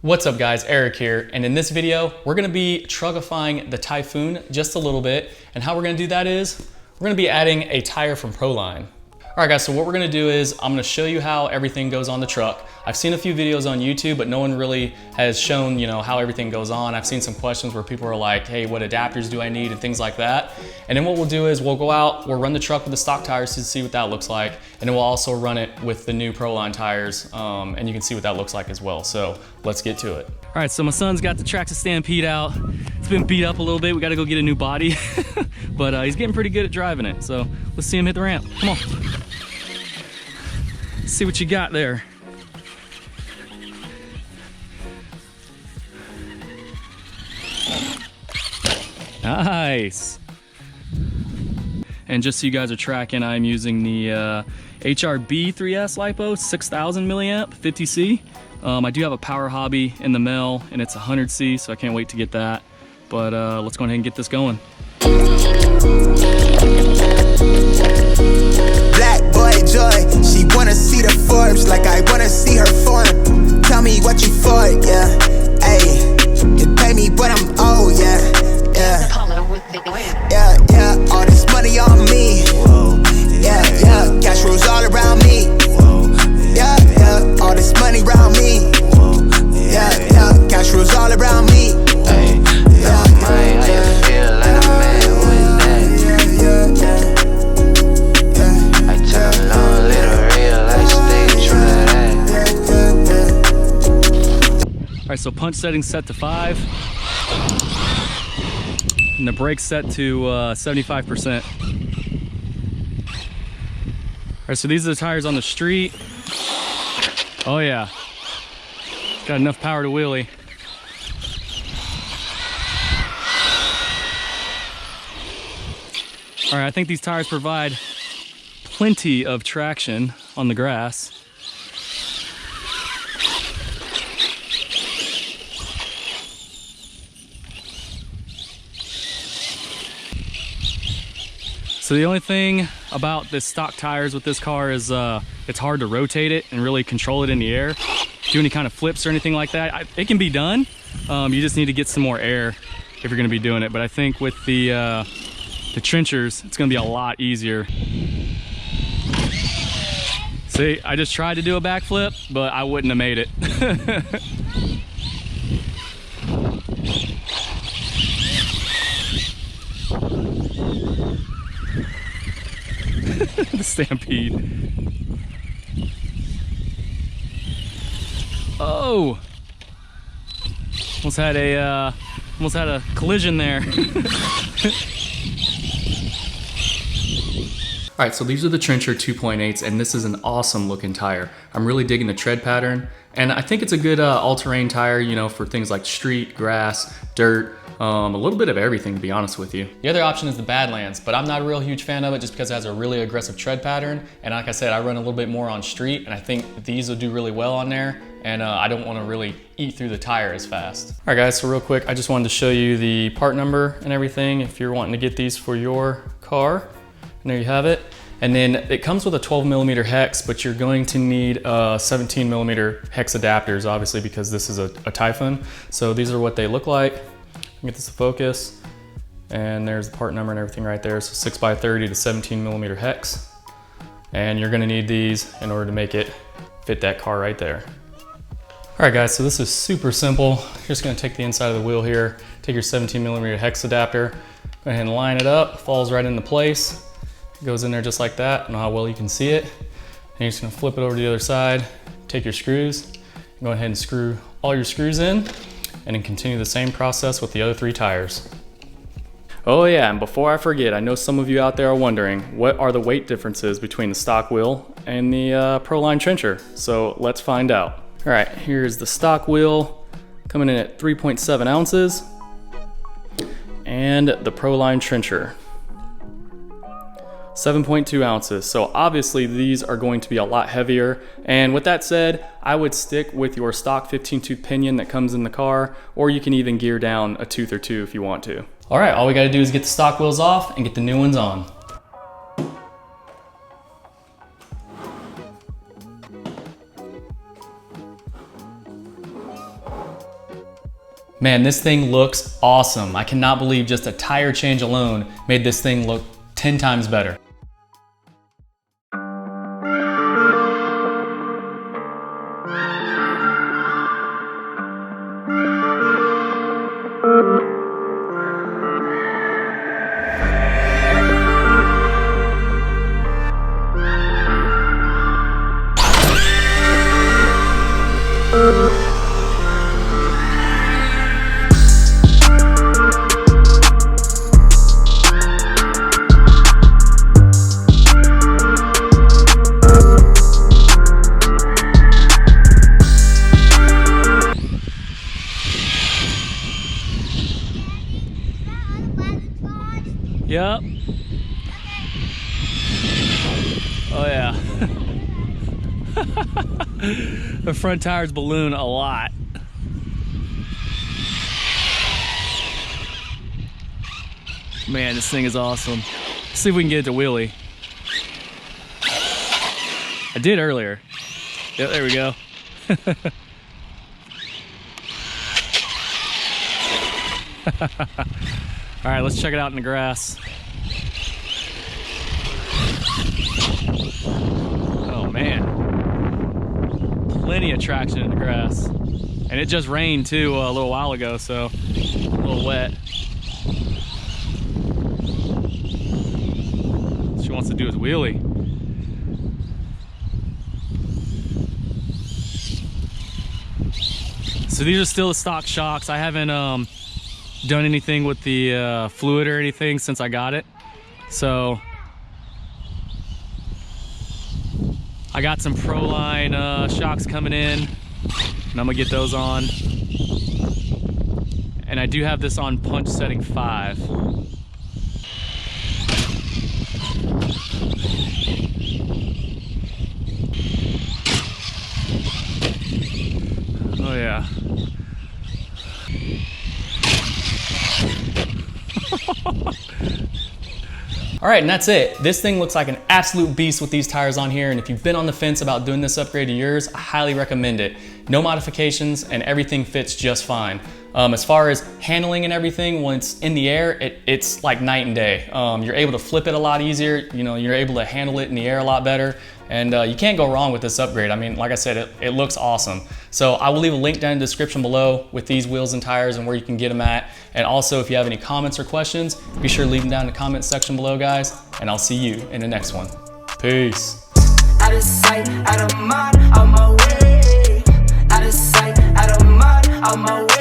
What's up guys, Eric here, and in this video, we're gonna be Trugifying the Typhoon just a little bit, and how we're gonna do that is, we're gonna be adding a tire from Proline. All right guys, so what we're gonna do is, I'm gonna show you how everything goes on the truck. I've seen a few videos on YouTube, but no one really has shown, how everything goes on. I've seen some questions where people are like, hey, what adapters do I need and things like that. And then what we'll do is we'll go out, we'll run the truck with the stock tires to see what that looks like. And then we'll also run it with the new Proline tires, and you can see what that looks like as well. So let's get to it. All right, so my son's got the Traxxas Stampede out. It's been beat up a little bit. We gotta go get a new body, but he's getting pretty good at driving it. So let's see him hit the ramp. Come on. Let's see what you got there. Nice. And just so you guys are tracking, I'm using the HRB 3S LiPo 6000 milliamp 50C. I do have a Power Hobby in the mail and it's 100C, so I can't wait to get that. But let's go ahead and get this going. Black boy joy, she wanna see the Forbes like I wanna see her form. Tell me what you for, yeah. Ayy, you pay me what I'm owed, yeah. Yeah, yeah, all this money on me. Yeah, yeah, cash rules all around me. Yeah, yeah, all this money around me. Yeah, yeah, cash rules all around me. Yeah, how you feel like a man with that? Yeah, yeah, I tell a long little real life, stay true to that. All right, so punch setting set to 5. And the brake set to 75%. All right, so these are the tires on the street. Oh yeah, got enough power to wheelie. All right, I think these tires provide plenty of traction on the grass. So the only thing about the stock tires with this car is it's hard to rotate it and really control it in the air. Do any kind of flips or anything like that. It can be done. You just need to get some more air if you're gonna be doing it. But I think with the trenchers, it's gonna be a lot easier. See, I just tried to do a backflip, but I wouldn't have made it. The Stampede. Oh, almost had a collision there. All right, so these are the Trencher 2.8s, and this is an awesome looking tire. I'm really digging the tread pattern, and I think it's a good all-terrain tire, for things like street, grass, dirt, a little bit of everything, to be honest with you. The other option is the Badlands, but I'm not a real huge fan of it just because it has a really aggressive tread pattern. And like I said, I run a little bit more on street, and I think these will do really well on there. And I don't want to really eat through the tire as fast. All right guys, so real quick, I just wanted to show you the part number and everything if you're wanting to get these for your car. And there you have it. And then it comes with a 12mm hex, but you're going to need 17mm hex adapters, obviously, because this is a Typhoon. So these are what they look like. Get this to focus, and there's the part number and everything right there. So 6x30 to 17mm hex. And you're gonna need these in order to make it fit that car right there. All right guys, so this is super simple. You're just gonna take the inside of the wheel here, take your 17mm hex adapter, go ahead and line it up, falls right into place. It goes in there just like that. I don't know how well you can see it. And you're just gonna flip it over to the other side, take your screws, and go ahead and screw all your screws in, and then continue the same process with the other 3 tires. Oh yeah, and before I forget, I know some of you out there are wondering, what are the weight differences between the stock wheel and the Proline Trencher? So let's find out. All right, here's the stock wheel coming in at 3.7 ounces, and the Proline Trencher, 7.2 ounces. So obviously these are going to be a lot heavier. And with that said, I would stick with your stock 15-tooth pinion that comes in the car, or you can even gear down a tooth or two if you want to. All right, all we gotta do is get the stock wheels off and get the new ones on. Man, this thing looks awesome. I cannot believe just a tire change alone made this thing look 10 times better. Yep. Oh yeah. The front tires balloon a lot. Man, this thing is awesome. Let's see if we can get it to wheelie. I did earlier. Yep, there we go. All right, let's check it out in the grass. Oh man, plenty of traction in the grass. And it just rained too a little while ago, so a little wet. What she wants to do is wheelie. So these are still the stock shocks. I haven't done anything with the fluid or anything since I got it. So I got some proline shocks coming in, and I'm gonna get those on. And I do have this on punch setting 5. Oh yeah. All right, and that's it. This thing looks like an absolute beast with these tires on here, and if you've been on the fence about doing this upgrade to yours, I highly recommend it. No modifications, and everything fits just fine. As far as handling and everything, when it's in the air, it's like night and day. You're able to flip it a lot easier, you know, you're able to handle it in the air a lot better, and you can't go wrong with this upgrade. I mean, like I said, it looks awesome. So I will leave a link down in the description below with these wheels and tires and where you can get them at. And also, if you have any comments or questions, be sure to leave them down in the comment section below, guys, and I'll see you in the next one. Peace. Out of sight, out of mind, on my way. Out of sight, out of mind, on my way.